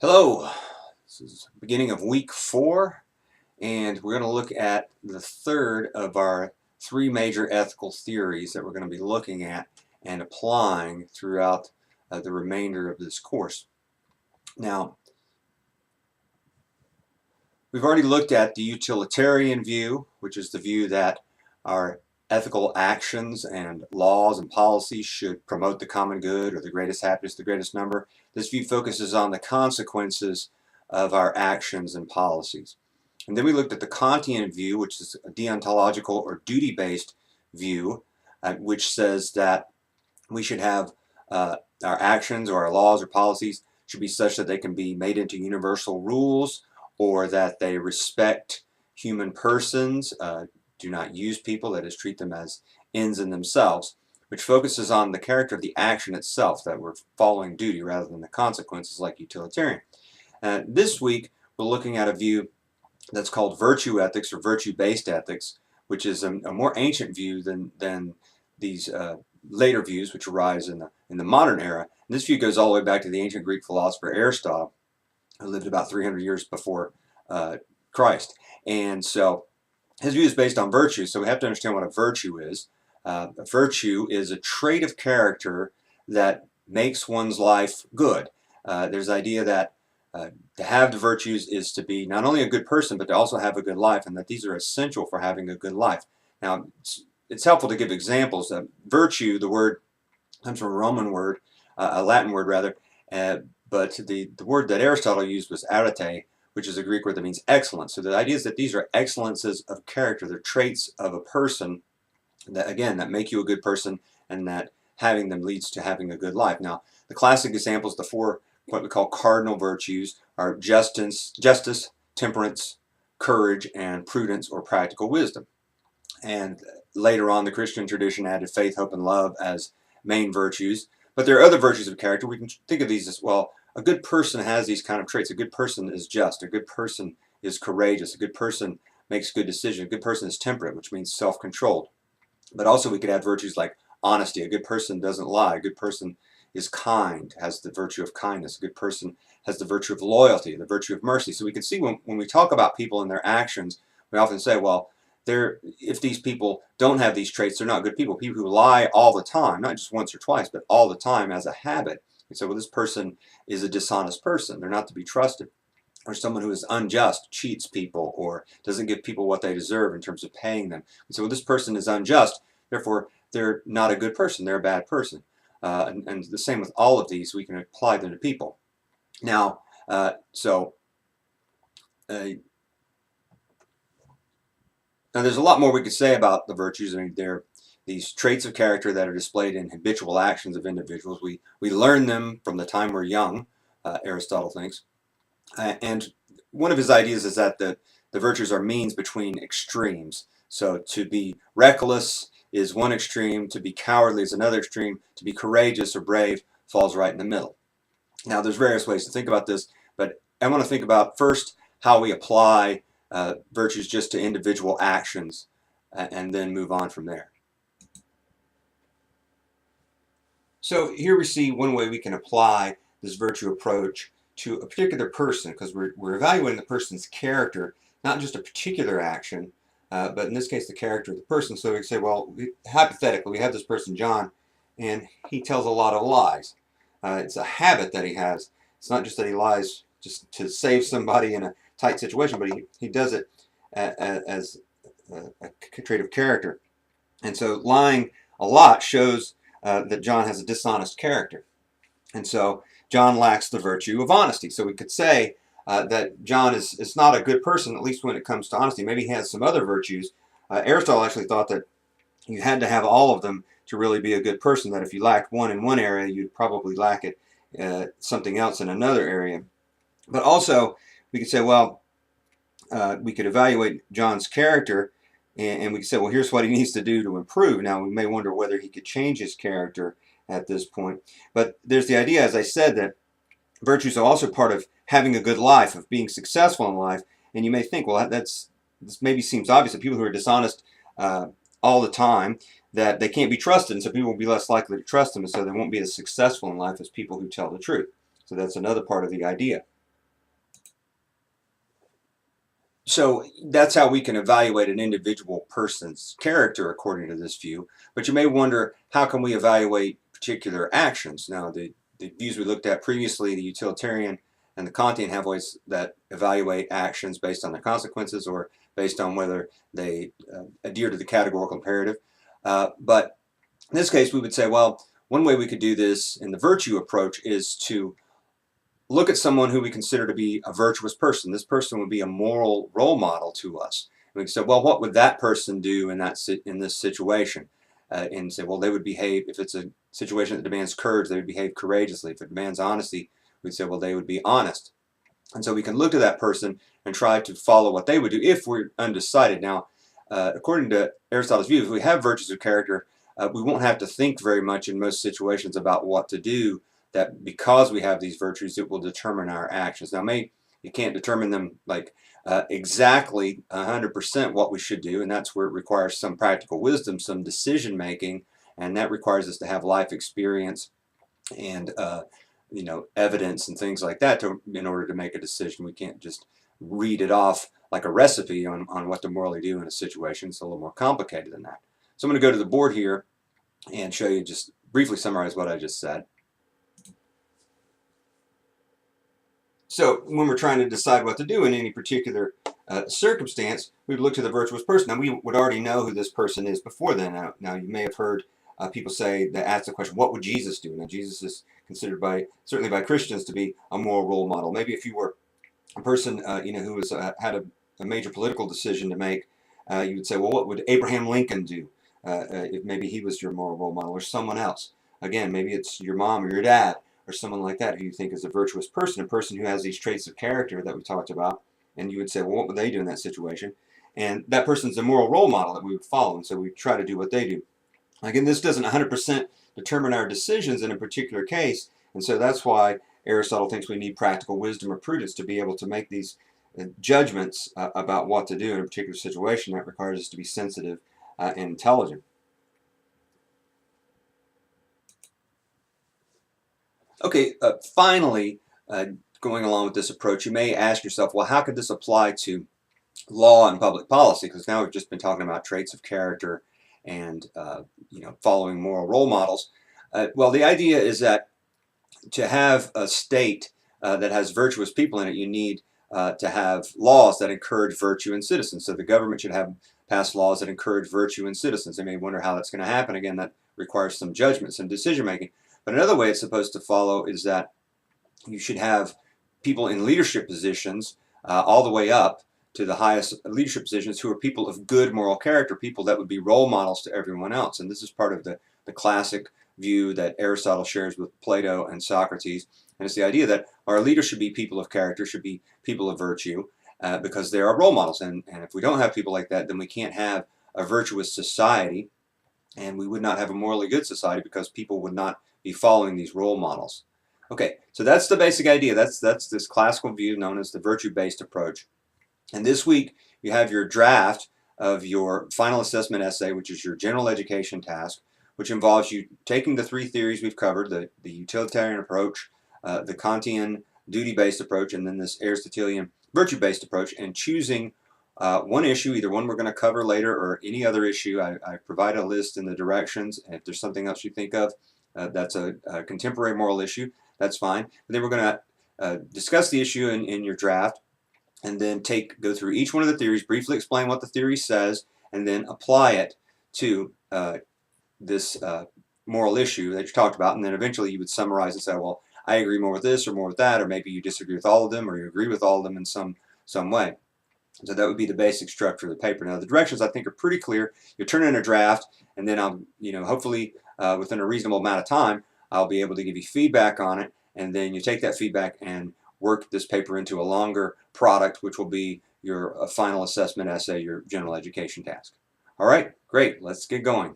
Hello, this is the beginning of week 4, and we're going to look at the third of our 3 major ethical theories that we're going to be looking at and applying throughout the remainder of this course. Now, we've already looked at the utilitarian view, which is the view that our ethical actions and laws and policies should promote the common good or the greatest happiness, the greatest number. This view focuses on the consequences of our actions and policies. And then we looked at the Kantian view, which is a deontological or duty-based view, which says that we should have our actions or our laws or policies should be such that they can be made into universal rules, or that they respect human persons, do not use people, that is, treat them as ends in themselves, which focuses on the character of the action itself, that we're following duty rather than the consequences like utilitarian. This week, we're looking at a view that's called virtue ethics or virtue-based ethics, which is a more ancient view than these later views, which arise in the modern era. And this view goes all the way back to the ancient Greek philosopher Aristotle, who lived about 300 years before Christ. And so his view is based on virtue, so we have to understand what a virtue is. A virtue is a trait of character that makes one's life good. There's the idea that to have the virtues is to be not only a good person, but to also have a good life, and that these are essential for having a good life. Now, it's helpful to give examples. Virtue, the word comes from a Roman word, a Latin word rather, but the word that Aristotle used was arete, which is a Greek word that means excellence. So the idea is that these are excellences of character. They're traits of a person that, again, that make you a good person, and that having them leads to having a good life. Now, the classic examples, the 4 what we call cardinal virtues, are justice, temperance, courage, and prudence or practical wisdom. And later on, the Christian tradition added faith, hope, and love as main virtues. But there are other virtues of character. We can think of these as, well, a good person has these kind of traits. A good person is just. A good person is courageous. A good person makes good decisions. A good person is temperate, which means self-controlled. But also we could add virtues like honesty. A good person doesn't lie. A good person is kind, has the virtue of kindness. A good person has the virtue of loyalty, the virtue of mercy. So we can see when we talk about people and their actions, we often say, well, if these people don't have these traits, they're not good people. People who lie all the time, not just once or twice, but all the time as a habit. And so, well, this person is a dishonest person. They're not to be trusted. Or someone who is unjust, cheats people, or doesn't give people what they deserve in terms of paying them. And so, well, this person is unjust, therefore they're not a good person. They're a bad person. And the same with all of these. We can apply them to people. Now, now, there's a lot more we could say about the virtues. I mean, they're these traits of character that are displayed in habitual actions of individuals. We learn them from the time we're young, Aristotle thinks. And one of his ideas is that the virtues are means between extremes. So to be reckless is one extreme, to be cowardly is another extreme, to be courageous or brave falls right in the middle. Now, there's various ways to think about this, but I want to think about first how we apply virtues just to individual actions, and then move on from there. So here we see one way we can apply this virtue approach to a particular person, because we're evaluating the person's character, not just a particular action, but in this case the character of the person. So we can say, well, hypothetically, we have this person, John, and he tells a lot of lies. It's a habit that he has. It's not just that he lies just to save somebody in a tight situation, but he does it as a trait of character. And so lying a lot shows that John has a dishonest character. And so John lacks the virtue of honesty. So we could say that John is not a good person, at least when it comes to honesty. Maybe he has some other virtues. Aristotle actually thought that you had to have all of them to really be a good person, that if you lacked one in one area, you'd probably lack it something else in another area. But also, we could say, well, we could evaluate John's character, and we could say, well, here's what he needs to do to improve. Now, we may wonder whether he could change his character at this point. But there's the idea, as I said, that virtues are also part of having a good life, of being successful in life. And you may think, well, this maybe seems obvious, that people who are dishonest all the time, that they can't be trusted, and so people will be less likely to trust them, and so they won't be as successful in life as people who tell the truth. So that's another part of the idea. So that's how we can evaluate an individual person's character according to this view. But you may wonder, how can we evaluate particular actions? Now, the views we looked at previously, the utilitarian and the Kantian, have ways that evaluate actions based on their consequences or based on whether they adhere to the categorical imperative. But in this case, we would say, well, one way we could do this in the virtue approach is to look at someone who we consider to be a virtuous person. This person would be a moral role model to us. And we say, well, what would that person do in this situation? And say, well, they would behave, if it's a situation that demands courage, they would behave courageously. If it demands honesty, we'd say, well, they would be honest. And so we can look to that person and try to follow what they would do if we're undecided. Now, according to Aristotle's view, if we have virtues of character, we won't have to think very much in most situations about what to do, that because we have these virtues, it will determine our actions. Now, you can't determine them like exactly 100% what we should do, and that's where it requires some practical wisdom, some decision making, and that requires us to have life experience and evidence and things like that in order to make a decision. We can't just read it off like a recipe on what to morally do in a situation. It's a little more complicated than that. So I'm going to go to the board here and show you, just briefly summarize what I just said. So when we're trying to decide what to do in any particular circumstance, we would look to the virtuous person. Now, we would already know who this person is before then. Now you may have heard people say, that ask the question, what would Jesus do? Now, Jesus is considered certainly by Christians to be a moral role model. Maybe if you were a person who was had a major political decision to make, you would say, well, what would Abraham Lincoln do? If maybe he was your moral role model, or someone else. Again, maybe it's your mom or your dad or someone like that who you think is a virtuous person, a person who has these traits of character that we talked about. And you would say, well, what would they do in that situation? And that person's a moral role model that we would follow, and so we try to do what they do. Again, this doesn't 100% determine our decisions in a particular case, and so that's why Aristotle thinks we need practical wisdom or prudence to be able to make these judgments about what to do in a particular situation. That requires us to be sensitive and intelligent. Okay, finally, going along with this approach, you may ask yourself, well, how could this apply to law and public policy? Because now we've just been talking about traits of character and following moral role models. Well, the idea is that to have a state that has virtuous people in it, you need to have laws that encourage virtue in citizens. So the government should have passed laws that encourage virtue in citizens. They may wonder how that's going to happen. Again, that requires some judgment, some decision making. But another way it's supposed to follow is that you should have people in leadership positions all the way up to the highest leadership positions who are people of good moral character, people that would be role models to everyone else. And this is part of the classic view that Aristotle shares with Plato and Socrates. And it's the idea that our leaders should be people of character, should be people of virtue, because they are role models. And if we don't have people like that, then we can't have a virtuous society, and we would not have a morally good society because people would not be following these role models. Okay, so that's the basic idea. That's this classical view known as the virtue-based approach. And this week, you have your draft of your final assessment essay, which is your general education task, which involves you taking the three theories we've covered, the utilitarian approach, the Kantian duty-based approach, and then this Aristotelian virtue-based approach, and choosing one issue, either one we're going to cover later or any other issue. I provide a list in the directions, and if there's something else you think of that's a contemporary moral issue, that's fine. And then we're going to discuss the issue in your draft, and then go through each one of the theories, briefly explain what the theory says, and then apply it to this moral issue that you talked about. And then eventually you would summarize and say, well, I agree more with this or more with that, or maybe you disagree with all of them, or you agree with all of them in some way. So that would be the basic structure of the paper. Now the directions I think are pretty clear. You turn in a draft, and then I'll, hopefully within a reasonable amount of time, I'll be able to give you feedback on it, and then you take that feedback and work this paper into a longer product, which will be your final assessment essay, your general education task. All right, great. Let's get going.